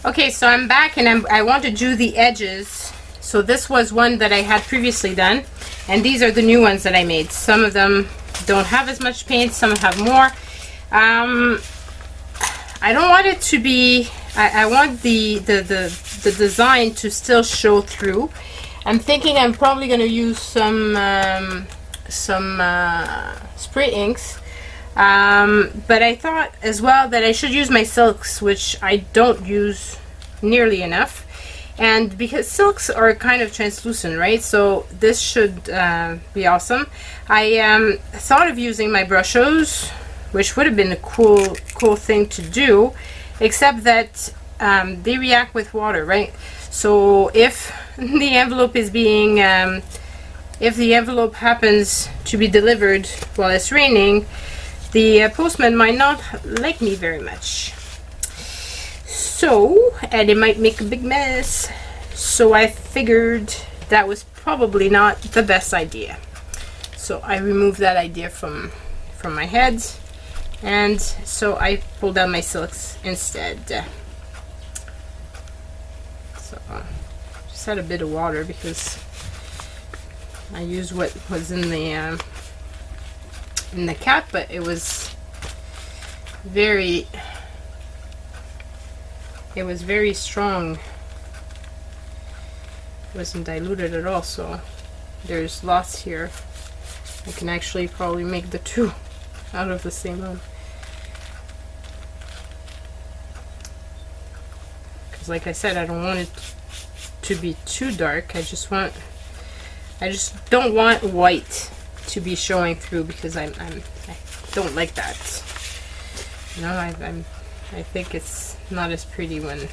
Okay, so I'm back and I want to do the edges. So this was one that I had previously done, and these are the new ones that I made. Some of them don't have as much paint, some have more. I don't want it to be, I want the design to still show through. I'm thinking I'm probably going to use some spray inks. But I thought as well that I should use my silks, which I don't use nearly enough. And because silks are kind of translucent, right? So this should be awesome. I thought of using my brushes, which would have been a cool thing to do, except that they react with water, right? So if the envelope is being, if the envelope happens to be delivered while it's raining, the postman might not like me very much. So, and it might make a big mess. So I figured that was probably not the best idea. So I removed that idea from my head. And so I pulled out my silks instead. So just add a bit of water because I used what was in the cap, but it was very strong. It wasn't diluted at all, so there's lots here. I can actually probably make the two out of the same one. Because like I said, I don't want it to be too dark. I just don't want white to be showing through, because I don't like that. You know, I think it's not as pretty when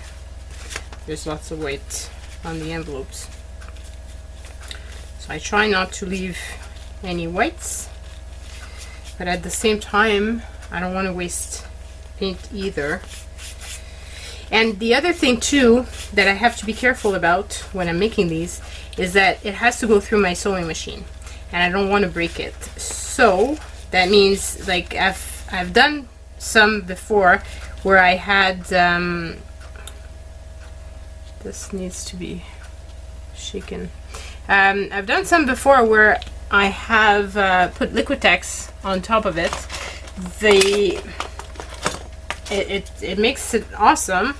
there's lots of white on the envelopes. So I try not to leave any whites, but at the same time I don't want to waste paint either. And the other thing too that I have to be careful about when I'm making these is that it has to go through my sewing machine, and I don't want to break it. So that means, like, I've done some before where I had this needs to be shaken. I've done some before where I have put Liquitex on top of it. It makes it awesome,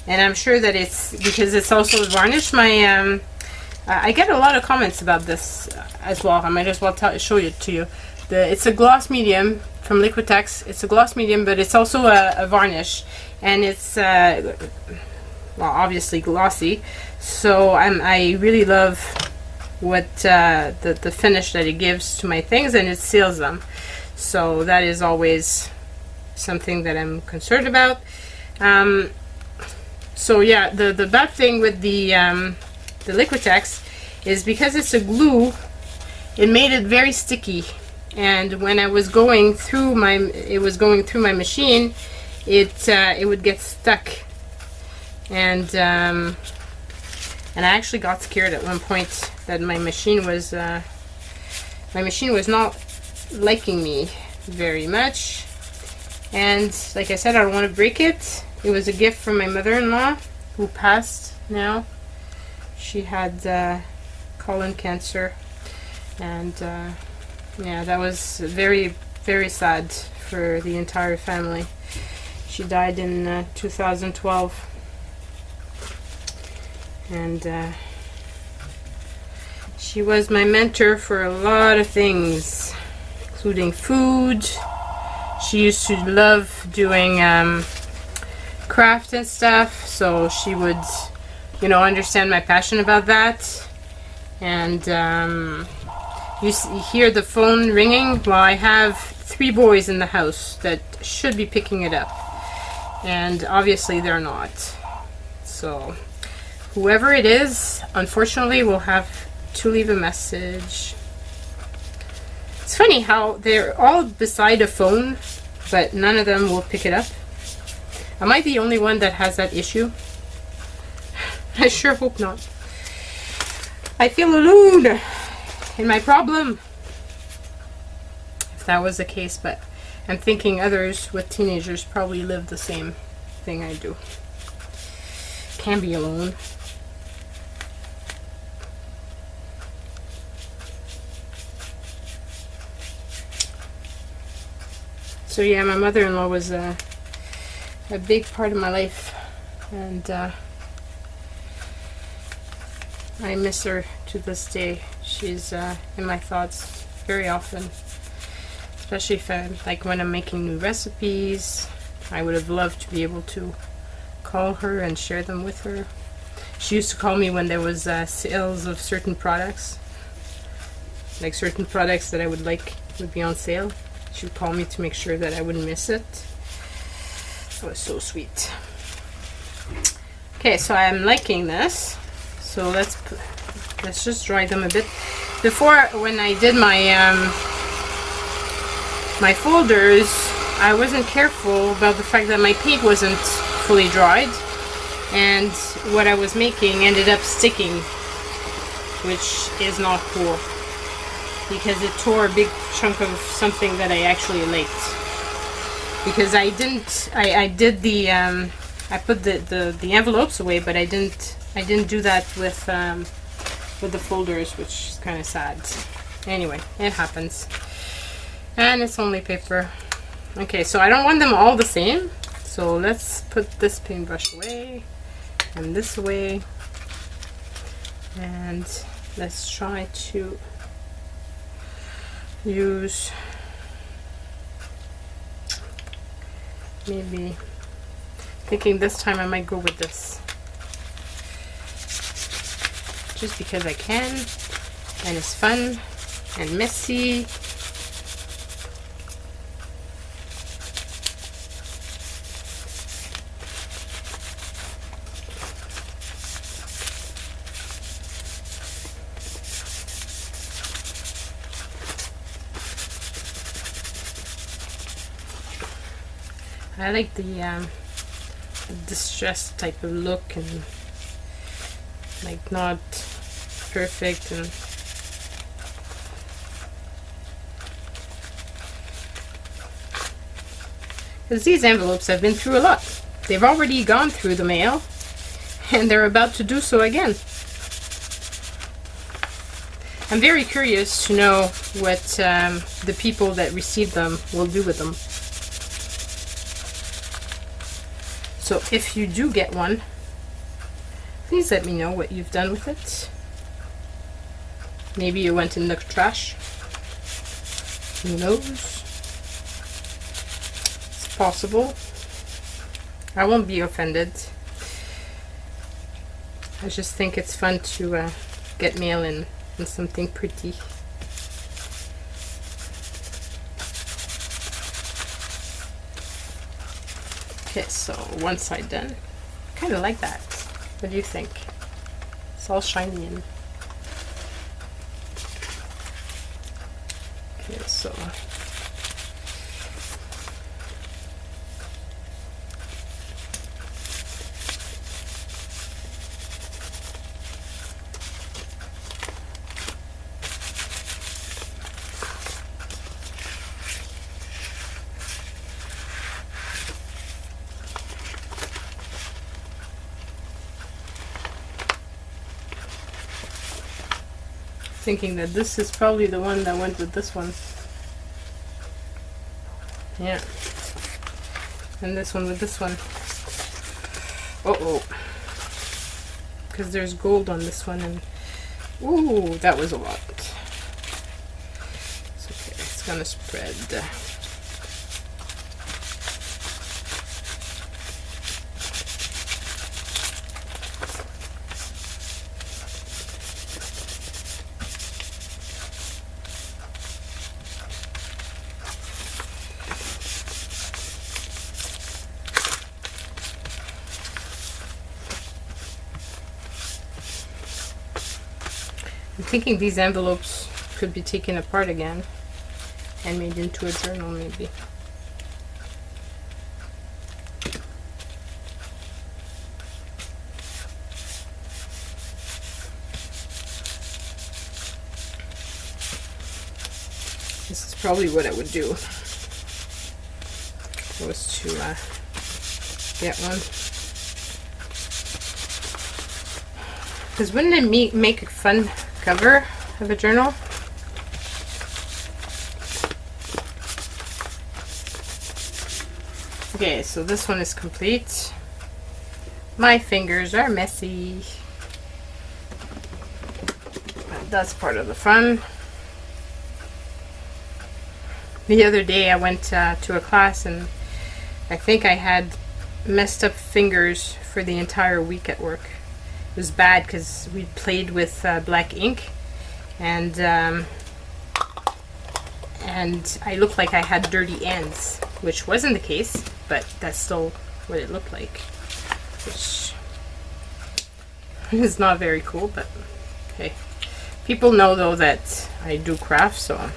and I'm sure that it's because it's also varnish. My I get a lot of comments about this as well. I might as well show it to you. It's a gloss medium from Liquitex. It's a gloss medium, but it's also a varnish, and it's well, obviously glossy. So I really love what the finish that it gives to my things, and it seals them. So that is always something that I'm concerned about. So yeah, the bad thing with the Liquitex is because it's a glue, it made it very sticky, and when I was going through my machine, it would get stuck, and I actually got scared at one point that my machine was not liking me very much. And like I said, I don't want to break it. It was a gift from my mother-in-law, who passed now. She had colon cancer, and yeah, that was very, very sad for the entire family. She died in 2012, and she was my mentor for a lot of things, including food. She used to love doing craft and stuff, so she would, you know, understand my passion about that. And you hear the phone ringing. Well, I have 3 boys in the house that should be picking it up, and obviously they're not. So whoever it is, unfortunately, will have to leave a message. It's funny how they're all beside a phone, but none of them will pick it up. Am I the only one that has that issue? I sure hope not. I feel alone in my problem, if that was the case, but I'm thinking others with teenagers probably live the same thing I do. can't be alone. So yeah, my mother-in-law was a big part of my life, and I miss her to this day. She's in my thoughts very often, especially if like when I'm making new recipes. I would have loved to be able to call her and share them with her. She used to call me when there was sales of certain products, like certain products that I would like would be on sale. She would call me to make sure that I wouldn't miss it. That was so sweet. Okay, so I'm liking this. So let's just dry them a bit. Before, when I did my my folders, I wasn't careful about the fact that my paint wasn't fully dried, and what I was making ended up sticking, which is not cool, because it tore a big chunk of something that I actually liked. Because I did the I put the envelopes away, but I didn't do that with the folders, which is kind of sad. Anyway, it happens, and it's only paper. Okay, so I don't want them all the same, so let's put this paintbrush away and this away, and let's try to use maybe, thinking this time I might go with this, just because I can, and it's fun and messy. I like the distressed type of look, and like not perfect, and because these envelopes have been through a lot. They've already gone through the mail, and they're about to do so again. I'm very curious to know what the people that receive them will do with them. So if you do get one, please let me know what you've done with it. Maybe it went in the trash. Who knows? It's possible. I won't be offended. I just think it's fun to get mail in something pretty. Okay, so one side done. Kind of like that. What do you think? It's all shiny in. Okay, so thinking that this is probably the one that went with this one. Yeah. And this one with this one. Uh-oh. Because there's gold on this one, and ooh, that was a lot. It's okay, it's gonna spread. I'm thinking these envelopes could be taken apart again and made into a journal, maybe. This is probably what I would do, was to get one. Because wouldn't it make a fun cover of a journal? Okay, so this one is complete. My fingers are messy. But that's part of the fun. The other day I went to a class and I think I had messed up fingers for the entire week at work. It was bad because we played with black ink, and I looked like I had dirty ends, which wasn't the case, but that's still what it looked like, which is not very cool. But hey, people know though that I do craft, so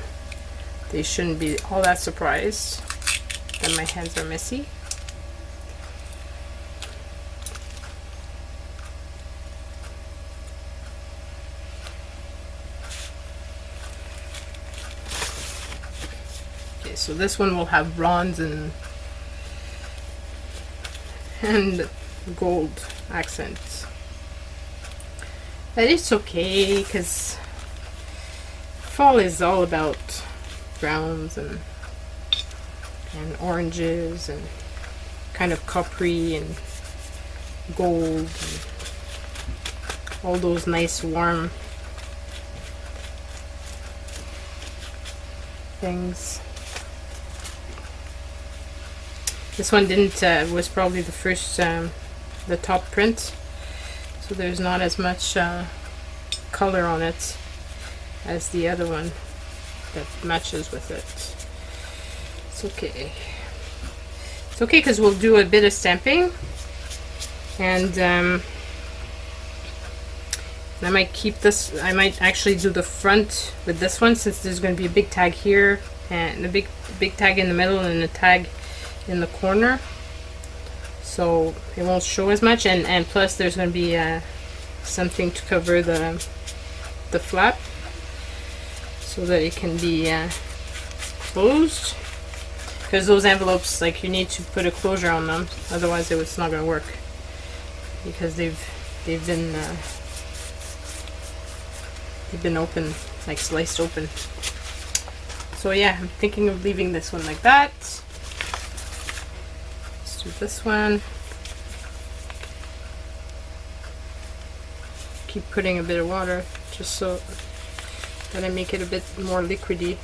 they shouldn't be all that surprised that my hands are messy. Okay, so this one will have bronze and gold accents. But it's okay, because fall is all about browns and oranges and kind of coppery and gold and all those nice warm things. This one didn't was probably the first the top print, so there's not as much color on it as the other one that matches with it. It's okay. It's okay because we'll do a bit of stamping, and I might keep this. I might actually do the front with this one, since there's going to be a big tag here and a big tag in the middle and a tag in the corner, so it won't show as much, and plus there's going to be something to cover the flap so that it can be closed, because those envelopes, like, you need to put a closure on them, otherwise it's not going to work, because they've been open, like sliced open. So yeah, I'm thinking of leaving this one like that. Let's do this one. Keep putting a bit of water just so that I make it a bit more liquidy.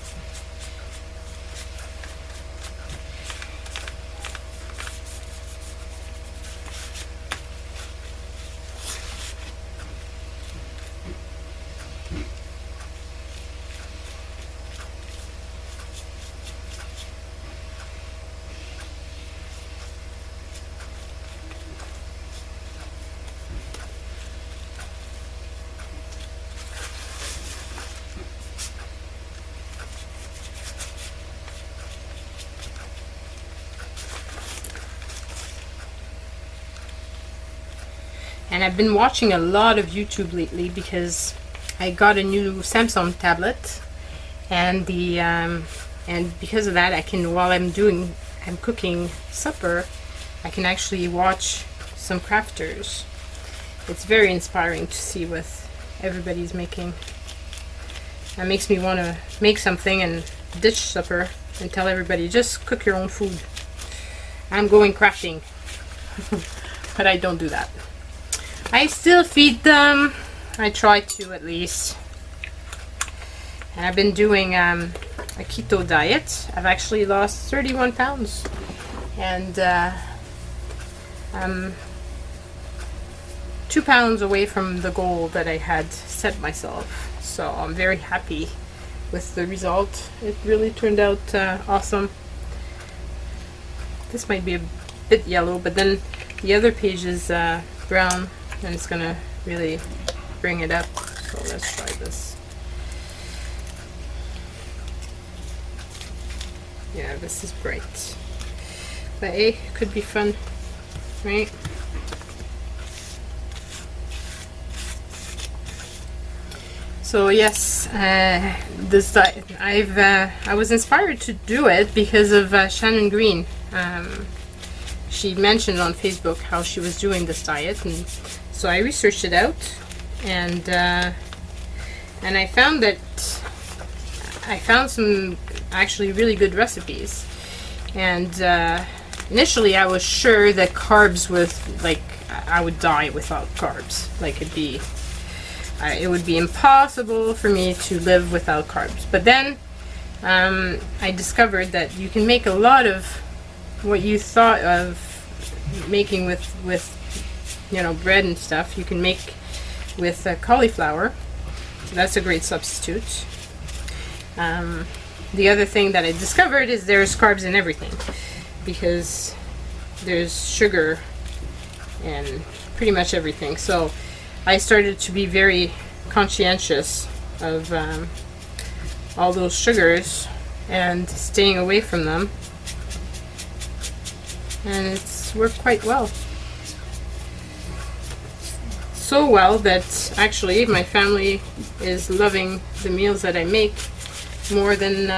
And I've been watching a lot of YouTube lately because I got a new Samsung tablet, and and because of that, I can, while I'm cooking supper, I can actually watch some crafters. It's very inspiring to see what everybody's making. That makes me want to make something and ditch supper and tell everybody, just cook your own food. I'm going crafting. But I don't do that. I still feed them. I try to, at least. And I've been doing a keto diet. I've actually lost 31 pounds. And I'm 2 pounds away from the goal that I had set myself. So I'm very happy with the result. It really turned out awesome. This might be a bit yellow, but then the other page is brown, and it's gonna really bring it up. So let's try this. Yeah, this is bright, but hey, it could be fun, right? So yes, this diet, I was inspired to do it because of Shannon Green. She mentioned on Facebook how she was doing this diet, and so I researched it out, and I found that I found some actually really good recipes. And initially I was sure that carbs was like I would die without carbs. Like it would be impossible for me to live without carbs. But then I discovered that you can make a lot of what you thought of making with you know, bread and stuff. You can make with cauliflower. So that's a great substitute. The other thing that I discovered is there's carbs in everything, because there's sugar in pretty much everything. So I started to be very conscientious of all those sugars and staying away from them, and it's worked quite well. So well that actually my family is loving the meals that I make more than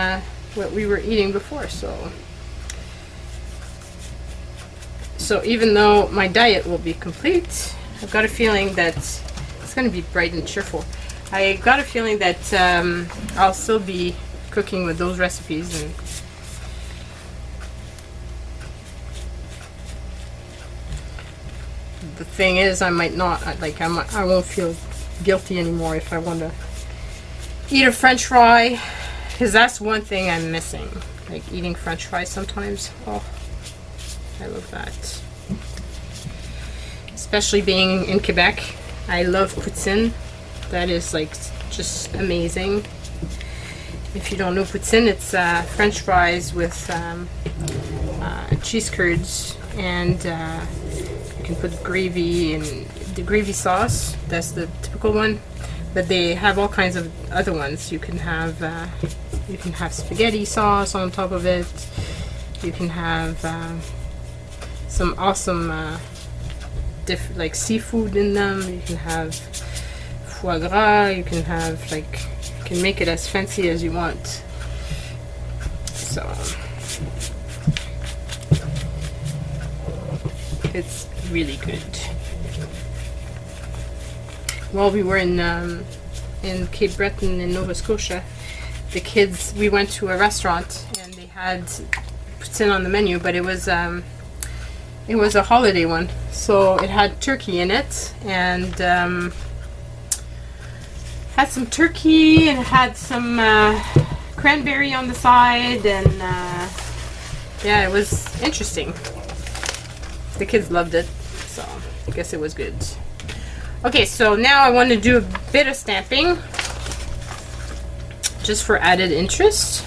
what we were eating before. So even though my diet will be complete, I've got a feeling that it's going to be bright and cheerful. I got a feeling that I'll still be cooking with those recipes, and the thing is, I might not, like, I won't feel guilty anymore if I want to eat a French fry, because that's one thing I'm missing, like eating French fries sometimes. Oh, I love that. Especially being in Quebec, I love poutine. That is like just amazing. If you don't know poutine, it's French fries with cheese curds, and you can put gravy and the gravy sauce. That's the typical one, but they have all kinds of other ones. You can have spaghetti sauce on top of it. You can have some awesome like seafood in them. You can have foie gras. You can have, like, you can make it as fancy as you want. So it's really good. While we were in Cape Breton in Nova Scotia, the kids, we went to a restaurant and they had poutine on the menu, but it was a holiday one, so it had turkey in it, and had some turkey and had some cranberry on the side, and yeah, it was interesting. The kids loved it, so I guess it was good. Okay, so now I want to do a bit of stamping, just for added interest.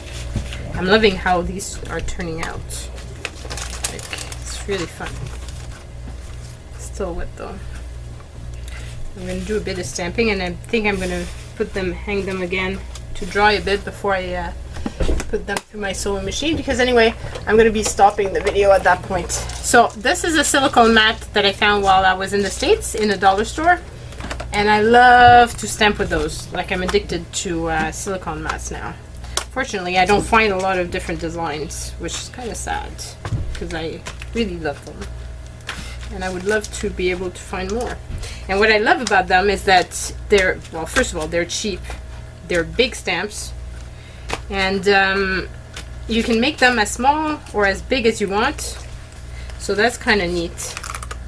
I'm loving how these are turning out. Like, it's really fun. Still wet though. I'm going to do a bit of stamping, and I think I'm going to hang them again to dry a bit before I put them through my sewing machine, because anyway, I'm going to be stopping the video at that point. So this is a silicone mat that I found while I was in the States in a dollar store, and I love to stamp with those. Like, I'm addicted to silicone mats now. Fortunately, I don't find a lot of different designs, which is kind of sad, because I really love them. And I would love to be able to find more. And what I love about them is that they're, well, first of all, they're cheap. They're big stamps. And you can make them as small or as big as you want. So that's kind of neat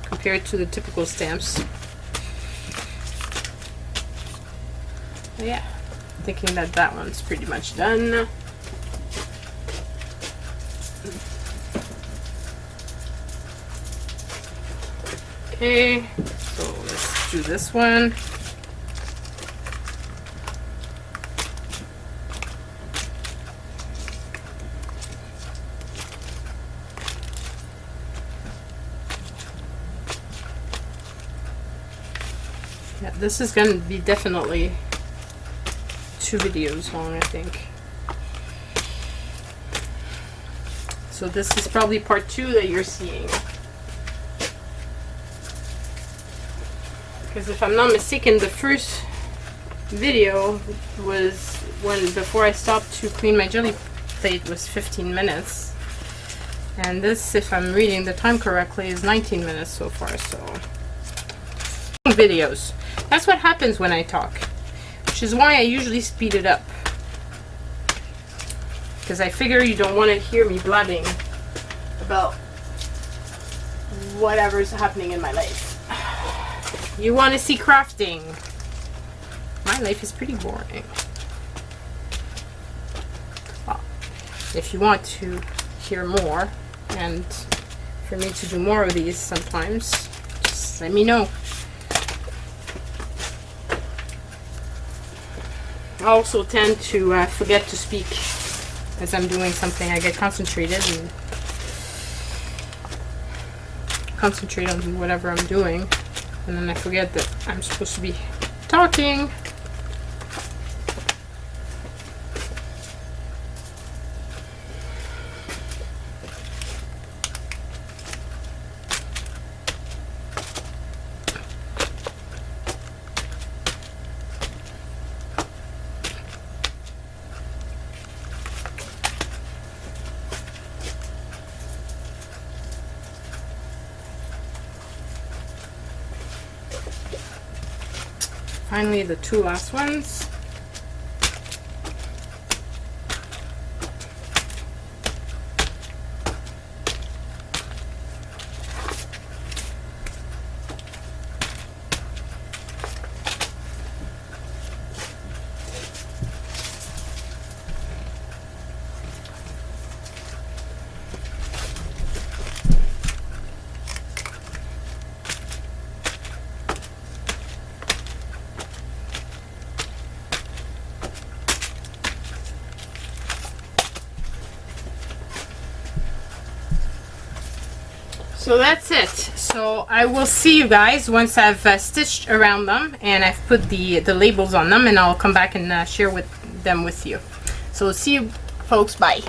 compared to the typical stamps. So yeah, thinking that that one's pretty much done. Okay, so let's do this one. Yeah, this is going to be definitely 2 videos long, I think. So this is probably part 2 that you're seeing. Because if I'm not mistaken, the first video was before I stopped to clean my jelly plate was 15 minutes. And this, if I'm reading the time correctly, is 19 minutes so far. So videos. That's what happens when I talk, which is why I usually speed it up, because I figure you don't want to hear me blabbing about whatever's happening in my life. You want to see crafting. My life is pretty boring. Well, if you want to hear more and for me to do more of these sometimes, just let me know. I also tend to forget to speak as I'm doing something. I get concentrated and concentrate on whatever I'm doing, and then I forget that I'm supposed to be talking. Finally, the two last ones. So that's it. So I will see you guys once I've stitched around them and I've put the labels on them, and I'll come back and share them with you. So see you folks, bye.